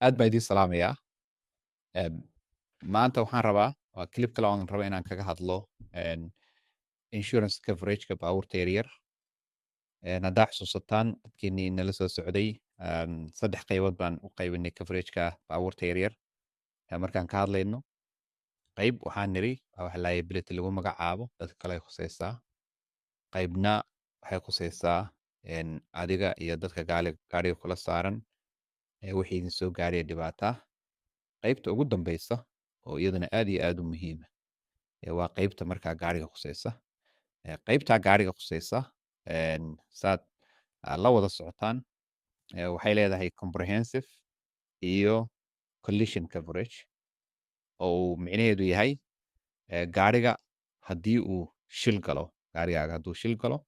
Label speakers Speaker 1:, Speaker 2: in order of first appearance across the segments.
Speaker 1: aad baa idiin salaamayaa. Em, Maanta waxaan rabaa waa clip kale oo aan rabo inaan kaga hadlo insurance coverageka baabuurta yaryar. Haddaa xusuusataan dadkeenii nala soo socday, 3 qaybood baan u qaybinay coverageka baabuurta yaryar. Markaan ka hadlayno, qayb waxaan niri waa wax liability lagu magacaabo, dadka kale ay khusaysaa. Qaybna waxay khusaysaa adiga iyo dadka gaariga kula saaran, wixii idin soo gaaraya dhibaata. Qaybta ugu dambeysa oo iyadana aad iyo aad u muhiima waa qaybta markaa gaariga khusaysa. Qaybtaa gaariga khusaysa, saad la wada socotaan, waxay leedahay comprehensive iyo collision coverage, oo uu micnaheedu yahay gaariga haddii uu shil galo, gaarigaaga hadduu shil galo,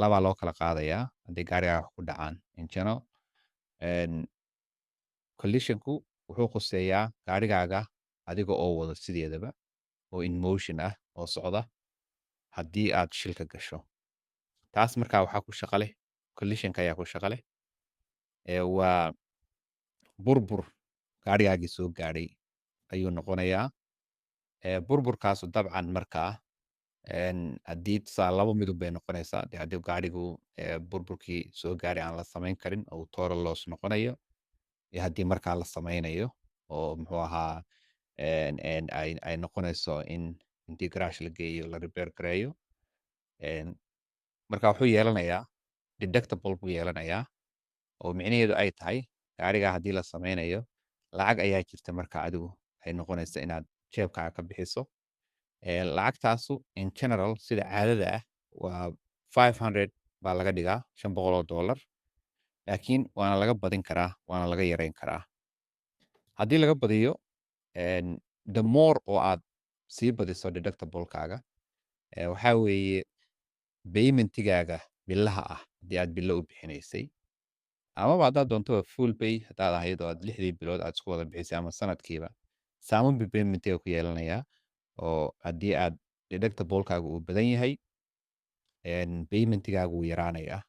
Speaker 1: labaa loo kala qaadayaa haddii gaarigaaga wax ku dhacaan. In general, collisionku wuxuu khuseeyaa gaarigaaga adiga oo wada sideedaba, oo in motion ah oo socda haddii aad shilka gasho. Taas markaa waxaa ku shaqo leh collisionka ayaa ku shaqo leh. Waa burbur gaarigaagii soo gaadhay ayuu noqonayaa. Burburkaasu dabcan markaa haddii tusaale laba midub bay noqonaysaa. Dee haddii gaarigu burburkii soo gaadhay aan la samayn karin oo uu total loss noqonayo, iyo haddii markaa la samaynayo oo muxuu ahaa ay noqonayso in intii garaash la geeyo la repair gareeyo. Marka wuxuu yeelanayaa deductible buu yeelanayaa, oo micnaheedu ay tahay gaariga haddii la samaynayo lacag ayaa jirta marka adigu ay noqonaysa inaad jeebkaaga ka bixiso. Lacagtaasu in general sida caadada ah waa 500 baa laga dhigaa, $500, laakiin waana laga badin karaa, waana laga yareyn karaa. Haddii laga badiyo, the more oo aad sii badiso deductible-kaaga, waxaa weeye paymentigaaga billaha ah haddii aad bilo u bixinaysay, amaba haddaad doonto full pay haddaad ahayd oo aad 6dii bilood aad isku wada bixisay ama sanadkiiba, saameyn buu paymentiga ku yeelanayaa. Oo haddii aad deductible-kaaga uu badan yahay, paymentigaaga wuu yaraanayaa.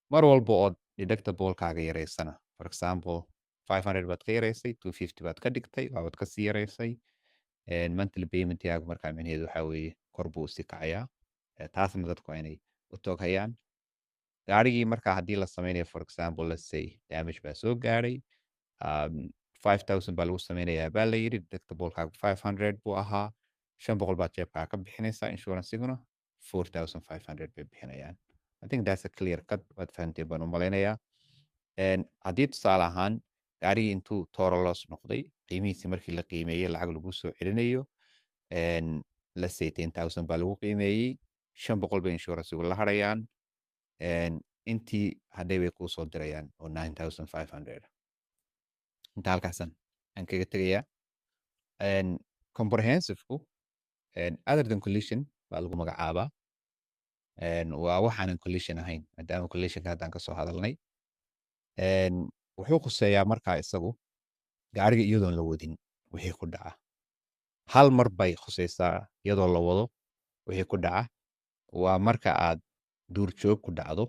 Speaker 1: Mar walba ood deductible-kaaga yaraysana, for example 500 baad ka yaraysay, 250 baad ka dhigtay, waabad ka sii yaraysay, monthly paymentigaagu markaa micnaheedu waxaa weeye kor buu usii kacayaa. Taasna dadku waa inay u toghayaan. Gaarigii markaa haddii la samaynayo, for example let's say damage baa soo gaadhay, 5000 baa lagu samaynayaa baa la yidhi, deductible-kaagu 500 buu ahaa, 500 baad jeebkaaga ka bixinaysaa, insurance-iguna 4500 bay bixinayaan. I think that's a clear cut, waad fahanteen baan u malaynayaa. Haddii tusaale ahaan gaarigii intuu total loss noqday, qiimihiisii markii la qiimeeyey lacag lagu soo celinayo, let's say 10,000 baa lagu qiimeeyey, 500 bay insurance-igu la harayaan, intii hadhay bay kuu soo dirayaan oo 9500. Inta halkaasan aan kaga tegayaa. Comprehensive-ku, other than collision baa lagu magacaabaa. Waa waxaanan collision ahayn, maadaama collisionka haddaan ka soo hadalnay. Wuxuu khuseeyaa markaa isagu gaariga iyadoon la wadin wixii ku dhaca. Hal mar bay khusaysaa iyadoo la wado wixii ku dhaca. Waa marka aad duurjoog ku dhacdo,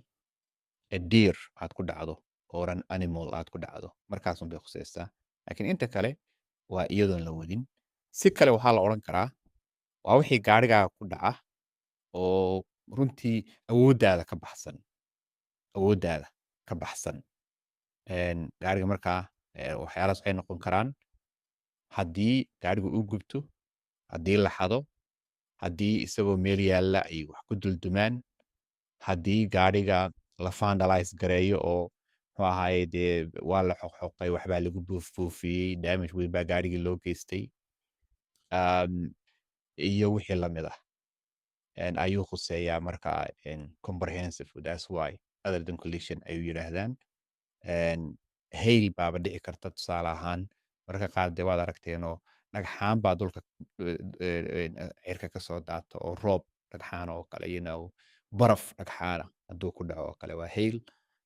Speaker 1: deer aad ku dhacdo, or an animal aad ku dhacdo, markaasun bay khusaysaa. Laakiin inta kale waa iyadoon la wadin. Si kale waxaa la odhan karaa waa wixii gaarigaaga ku dhaca oo runtii awooddaada ka baxsan. Awooddaada ka baxsan. Gaariga markaa waxyaalahaas waxay noqon karaan haddii gaarigu uu gubto, haddii la xado, haddii isagoo meel yaalla ay wax ku duldumaan, haddii gaariga la vandalize gareeyo oo muxuu ahaaye dee waa la xoqxoqay, waxbaa lagu buufbuufiyey, damage weyn baa gaarigii loo geystay, iyo wixii la mid ah ayuu khuseeyaa markaa comprehensive. That's why other than collision ayuu yidhaahdaan. Hail baaba dhici karta tusaale ahaan, marka qaar dee waad aragteenoo dhagxaan baa dhulka cirka ka soo daata, oo roob dhagxaan oo kale, baraf dhagxaana hadduu ku dhaco oo kale waa hail.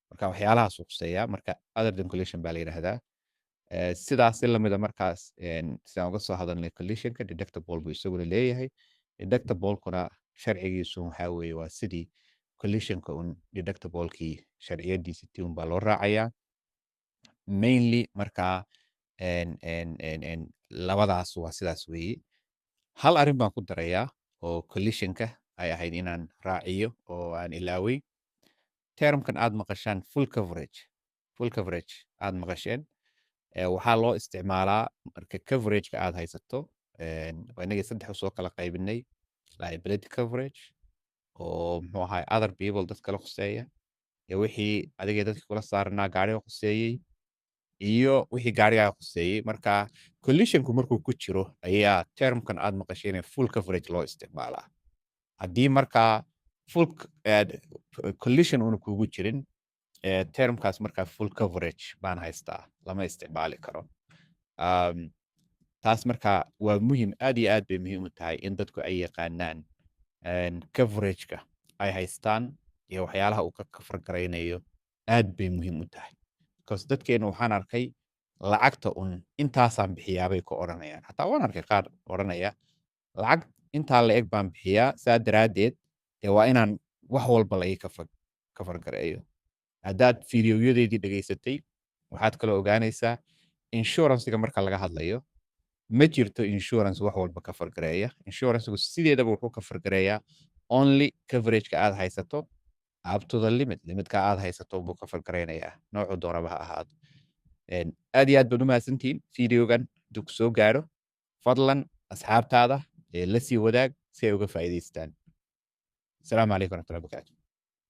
Speaker 1: Marka waxyaalahaasuu khuseeyaa. Marka other than collision baa la yidhaahdaa. Sidaas si lamida markaas sidaan uga soo hadalnay collisionka, deductible buu isaguna leeyahay. Deductible-kuna sharcigiisu waxaa weeye waa sidii collisionka un deductible-kii sharciyadiisi tii un baa loo raacayaa. mainly markaa labadaas waa sidaas weeye. hal arrin baan ku darayaa oo collisionka ay ahayd inaan raaciyo oo aan ilaaway. termkan aad maqashaan full coverage aad maqasheen waxaa loo isticmaalaa marka coverageka aad haysato. inagii saddex usoo kala qaybinay liability coverage oo muxuu ahay other people dad kala khuseeya, iyo wixii adigay dadkii kula saaranaa gaariga khuseeyey, iyo wixii gaarigaa khuseeyey. marka collisionku markuu ku jiro ayaa termkan aad maqasheen full coverage loo isticmaalaa. haddii markaa full collision una kugu jirin termkaas markaa full coverage baan haystaa, lama isticmaali karo. taas markaa waa muhiim, aad iyo aad bay muhiim u tahay in dadku ay yaqaanaan coverageka ay haystaan iyo waxyaalaha uu ka kafargaraynayo. aad bay muhiim u tahay because dadkeena waxaan arkay lacagta un intaasaan bixiyaabay ku odhanayaan. hataa waan arkay qaar odhanaya lacag intaa la eg baan bixiyaa, saa daraaddeed dee waa inaan wax walba la ii kafargareeyo. haddaad fideoyadeedii dhegaysatay waxaad kaloo ogaanaysaa insurancega marka laga hadlayo ma jirto insurance wax walba ka fargareeya. insurancegu sideedaba wuxuu ka fargareeyaa only coverageka aad haysato up to the limitka aad haysato buu ka fargareynayaa, noocu doonaba ha ahaado. aad iyo aad baad u mahadsantihiin. videogan hadduu ku soo gaaro fadlan asxaabtaada la sii wadaag si ay uga faa'iidaystaan. asalaamu calaykum waraxmatullahi wabarakaatu.